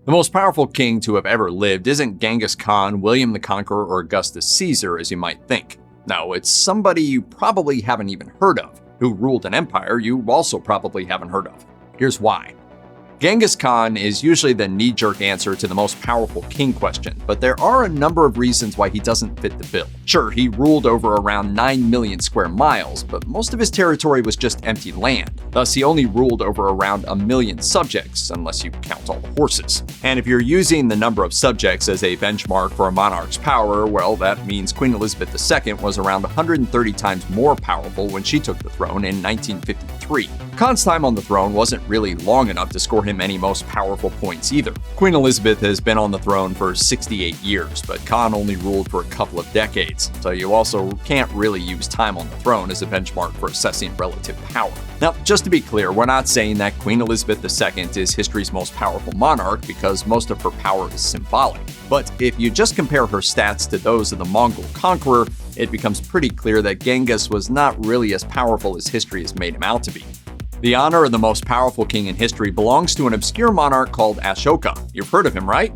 The most powerful king to have ever lived isn't Genghis Khan, William the Conqueror, or Augustus Caesar as you might think. No, it's somebody you probably haven't even heard of, who ruled an empire you also probably haven't heard of. Here's why. Genghis Khan is usually the knee-jerk answer to the most powerful king question, but there are a number of reasons why he doesn't fit the bill. Sure, he ruled over around 9 million square miles, but most of his territory was just empty land. Thus, he only ruled over around 1 million subjects, unless you count all the horses. And if you're using the number of subjects as a benchmark for a monarch's power, well, that means Queen Elizabeth II was around 130 times more powerful when she took the throne in 1953. Khan's time on the throne wasn't really long enough to score him any most powerful points either. Queen Elizabeth has been on the throne for 68 years, but Khan only ruled for a couple of decades, so you also can't really use time on the throne as a benchmark for assessing relative power. Now, just to be clear, we're not saying that Queen Elizabeth II is history's most powerful monarch because most of her power is symbolic. But if you just compare her stats to those of the Mongol conqueror, it becomes pretty clear that Genghis was not really as powerful as history has made him out to be. The honor of the most powerful king in history belongs to an obscure monarch called Ashoka. You've heard of him, right?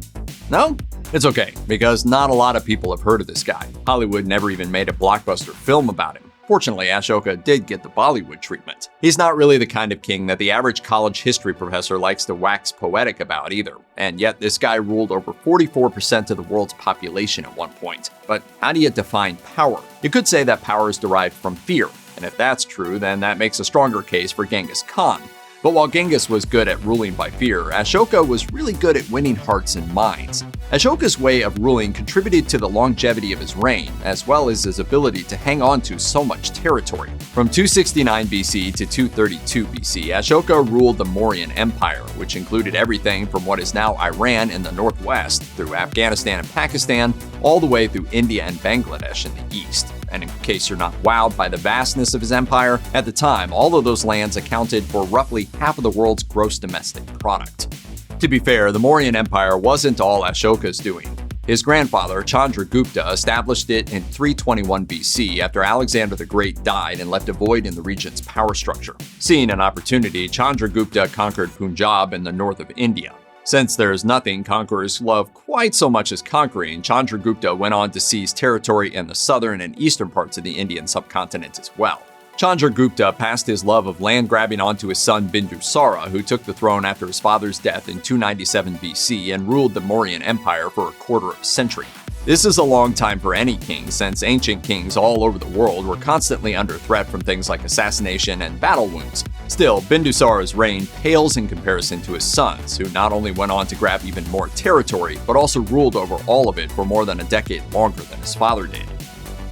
No? It's okay, because not a lot of people have heard of this guy. Hollywood never even made a blockbuster film about him. Fortunately, Ashoka did get the Bollywood treatment. He's not really the kind of king that the average college history professor likes to wax poetic about either, and yet this guy ruled over 44% of the world's population at one point. But how do you define power? You could say that power is derived from fear. And if that's true, then that makes a stronger case for Genghis Khan. But while Genghis was good at ruling by fear, Ashoka was really good at winning hearts and minds. Ashoka's way of ruling contributed to the longevity of his reign, as well as his ability to hang on to so much territory. From 269 BC to 232 BC, Ashoka ruled the Mauryan Empire, which included everything from what is now Iran in the northwest, through Afghanistan and Pakistan, all the way through India and Bangladesh in the east. And in case you're not wowed by the vastness of his empire, at the time, all of those lands accounted for roughly half of the world's gross domestic product. To be fair, the Mauryan Empire wasn't all Ashoka's doing. His grandfather, Chandragupta, established it in 321 BC after Alexander the Great died and left a void in the region's power structure. Seeing an opportunity, Chandragupta conquered Punjab in the north of India. Since there is nothing conquerors love quite so much as conquering, Chandragupta went on to seize territory in the southern and eastern parts of the Indian subcontinent as well. Chandragupta passed his love of land grabbing on to his son Bindusara, who took the throne after his father's death in 297 BC and ruled the Mauryan Empire for a quarter of a century. This is a long time for any king, since ancient kings all over the world were constantly under threat from things like assassination and battle wounds. Still, Bindusara's reign pales in comparison to his sons, who not only went on to grab even more territory, but also ruled over all of it for more than a decade longer than his father did.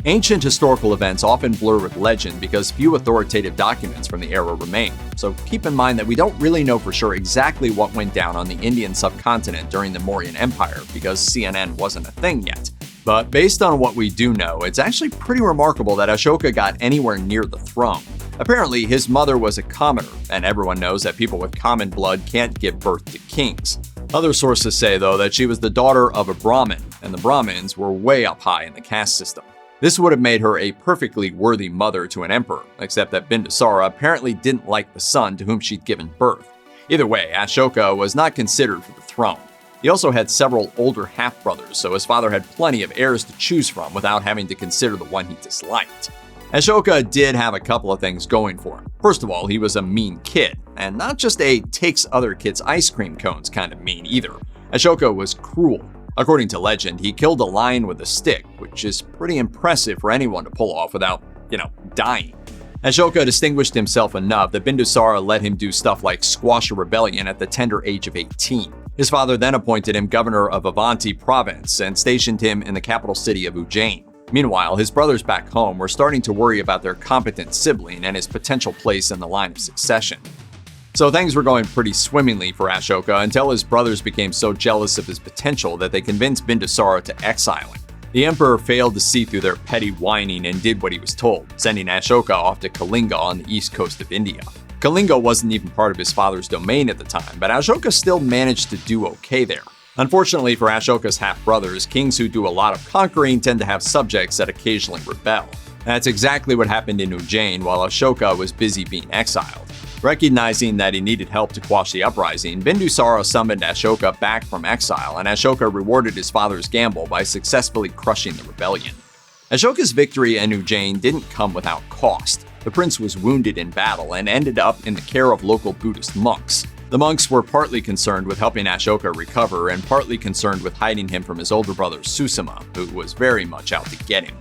Ancient historical events often blur with legend because few authoritative documents from the era remain, so keep in mind that we don't really know for sure exactly what went down on the Indian subcontinent during the Mauryan Empire because CNN wasn't a thing yet. But based on what we do know, it's actually pretty remarkable that Ashoka got anywhere near the throne. Apparently, his mother was a commoner, and everyone knows that people with common blood can't give birth to kings. Other sources say, though, that she was the daughter of a Brahmin, and the Brahmins were way up high in the caste system. This would have made her a perfectly worthy mother to an emperor, except that Bindusara apparently didn't like the son to whom she'd given birth. Either way, Ashoka was not considered for the throne. He also had several older half-brothers, so his father had plenty of heirs to choose from without having to consider the one he disliked. Ashoka did have a couple of things going for him. First of all, he was a mean kid, and not just a takes other kids' ice cream cones kind of mean either. Ashoka was cruel. According to legend, he killed a lion with a stick, which is pretty impressive for anyone to pull off without, dying. Ashoka distinguished himself enough that Bindusara let him do stuff like squash a rebellion at the tender age of 18. His father then appointed him governor of Avanti province and stationed him in the capital city of Ujjain. Meanwhile, his brothers back home were starting to worry about their competent sibling and his potential place in the line of succession. So things were going pretty swimmingly for Ashoka until his brothers became so jealous of his potential that they convinced Bindusara to exile him. The emperor failed to see through their petty whining and did what he was told, sending Ashoka off to Kalinga on the east coast of India. Kalinga wasn't even part of his father's domain at the time, but Ashoka still managed to do okay there. Unfortunately for Ashoka's half-brothers, kings who do a lot of conquering tend to have subjects that occasionally rebel. That's exactly what happened in Ujjain while Ashoka was busy being exiled. Recognizing that he needed help to quash the uprising, Bindusara summoned Ashoka back from exile, and Ashoka rewarded his father's gamble by successfully crushing the rebellion. Ashoka's victory in Ujjain didn't come without cost. The prince was wounded in battle and ended up in the care of local Buddhist monks. The monks were partly concerned with helping Ashoka recover and partly concerned with hiding him from his older brother Susama, who was very much out to get him.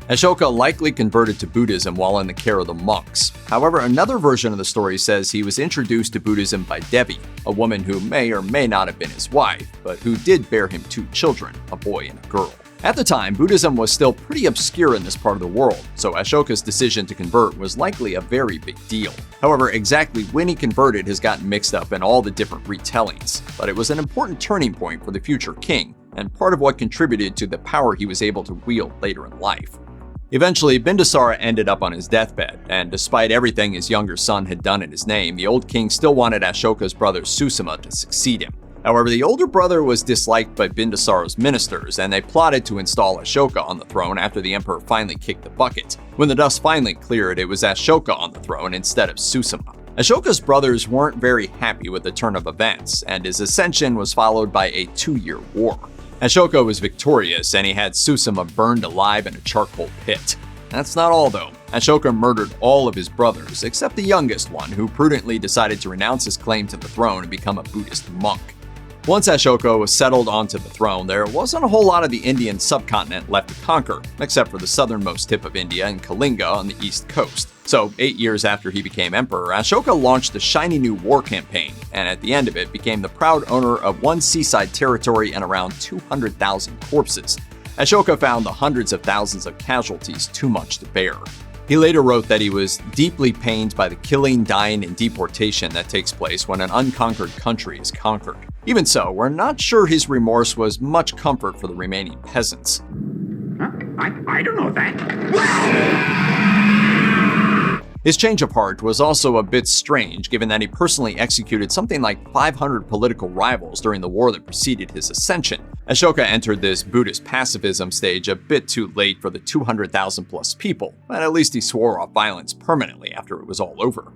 Ashoka likely converted to Buddhism while in the care of the monks. However, another version of the story says he was introduced to Buddhism by Devi, a woman who may or may not have been his wife, but who did bear him 2 children, a boy and a girl. At the time, Buddhism was still pretty obscure in this part of the world, so Ashoka's decision to convert was likely a very big deal. However, exactly when he converted has gotten mixed up in all the different retellings, but it was an important turning point for the future king, and part of what contributed to the power he was able to wield later in life. Eventually, Bindusara ended up on his deathbed, and despite everything his younger son had done in his name, the old king still wanted Ashoka's brother Susama to succeed him. However, the older brother was disliked by Bindusara's ministers, and they plotted to install Ashoka on the throne after the emperor finally kicked the bucket. When the dust finally cleared, it was Ashoka on the throne instead of Susama. Ashoka's brothers weren't very happy with the turn of events, and his ascension was followed by a 2-year war. Ashoka was victorious, and he had Susama burned alive in a charcoal pit. That's not all, though. Ashoka murdered all of his brothers, except the youngest one, who prudently decided to renounce his claim to the throne and become a Buddhist monk. Once Ashoka was settled onto the throne, there wasn't a whole lot of the Indian subcontinent left to conquer, except for the southernmost tip of India and Kalinga on the east coast. So, 8 years after he became emperor, Ashoka launched a shiny new war campaign, and at the end of it became the proud owner of 1 seaside territory and around 200,000 corpses. Ashoka found the hundreds of thousands of casualties too much to bear. He later wrote that he was deeply pained by the killing, dying, and deportation that takes place when an unconquered country is conquered. Even so, we're not sure his remorse was much comfort for the remaining peasants. Huh? I don't know that. His change of heart was also a bit strange, given that he personally executed something like 500 political rivals during the war that preceded his ascension. Ashoka entered this Buddhist pacifism stage a bit too late for the 200,000 plus people, but at least he swore off violence permanently after it was all over.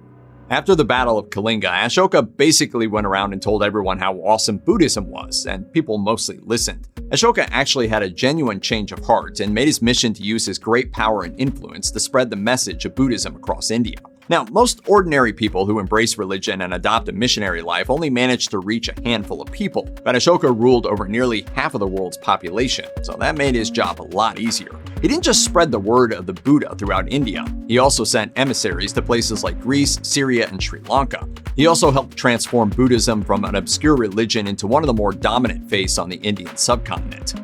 After the Battle of Kalinga, Ashoka basically went around and told everyone how awesome Buddhism was, and people mostly listened. Ashoka actually had a genuine change of heart and made his mission to use his great power and influence to spread the message of Buddhism across India. Now, most ordinary people who embrace religion and adopt a missionary life only manage to reach a handful of people, but Ashoka ruled over nearly half of the world's population, so that made his job a lot easier. He didn't just spread the word of the Buddha throughout India, he also sent emissaries to places like Greece, Syria, and Sri Lanka. He also helped transform Buddhism from an obscure religion into one of the more dominant faiths on the Indian subcontinent.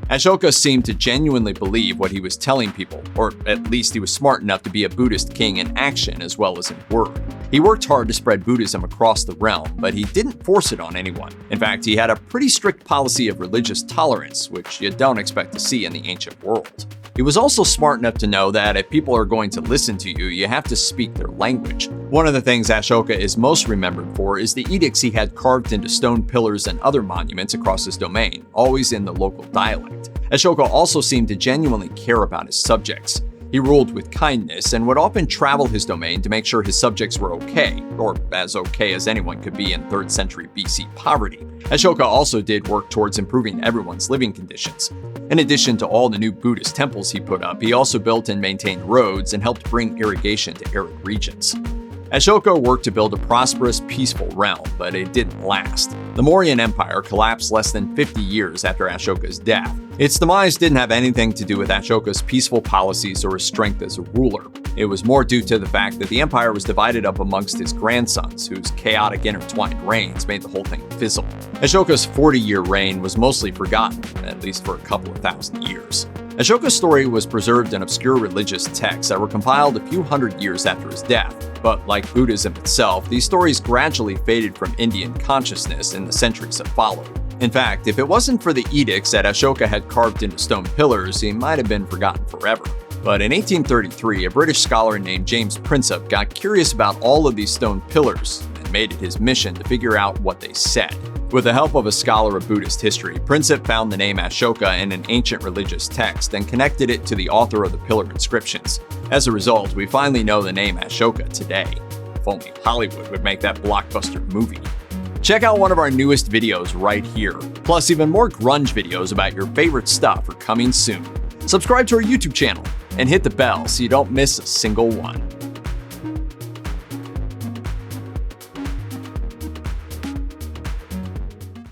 Ashoka seemed to genuinely believe what he was telling people, or at least he was smart enough to be a Buddhist king in action as well as in word. He worked hard to spread Buddhism across the realm, but he didn't force it on anyone. In fact, he had a pretty strict policy of religious tolerance, which you don't expect to see in the ancient world. He was also smart enough to know that if people are going to listen to you, you have to speak their language. One of the things Ashoka is most remembered for is the edicts he had carved into stone pillars and other monuments across his domain, always in the local dialect. Ashoka also seemed to genuinely care about his subjects. He ruled with kindness and would often travel his domain to make sure his subjects were okay, or as okay as anyone could be in 3rd century BC poverty. Ashoka also did work towards improving everyone's living conditions. In addition to all the new Buddhist temples he put up, he also built and maintained roads and helped bring irrigation to arid regions. Ashoka worked to build a prosperous, peaceful realm, but it didn't last. The Mauryan Empire collapsed less than 50 years after Ashoka's death. Its demise didn't have anything to do with Ashoka's peaceful policies or his strength as a ruler. It was more due to the fact that the empire was divided up amongst his grandsons, whose chaotic intertwined reigns made the whole thing fizzle. Ashoka's 40-year reign was mostly forgotten, at least for a couple of thousand years. Ashoka's story was preserved in obscure religious texts that were compiled a few hundred years after his death, but like Buddhism itself, these stories gradually faded from Indian consciousness in the centuries that followed. In fact, if it wasn't for the edicts that Ashoka had carved into stone pillars, he might have been forgotten forever. But in 1833, a British scholar named James Prinsep got curious about all of these stone pillars and made it his mission to figure out what they said. With the help of a scholar of Buddhist history, Prinsep found the name Ashoka in an ancient religious text and connected it to the author of the pillar inscriptions. As a result, we finally know the name Ashoka today. If only Hollywood would make that blockbuster movie. Check out one of our newest videos right here. Plus, even more grunge videos about your favorite stuff are coming soon. Subscribe to our YouTube channel and hit the bell so you don't miss a single one.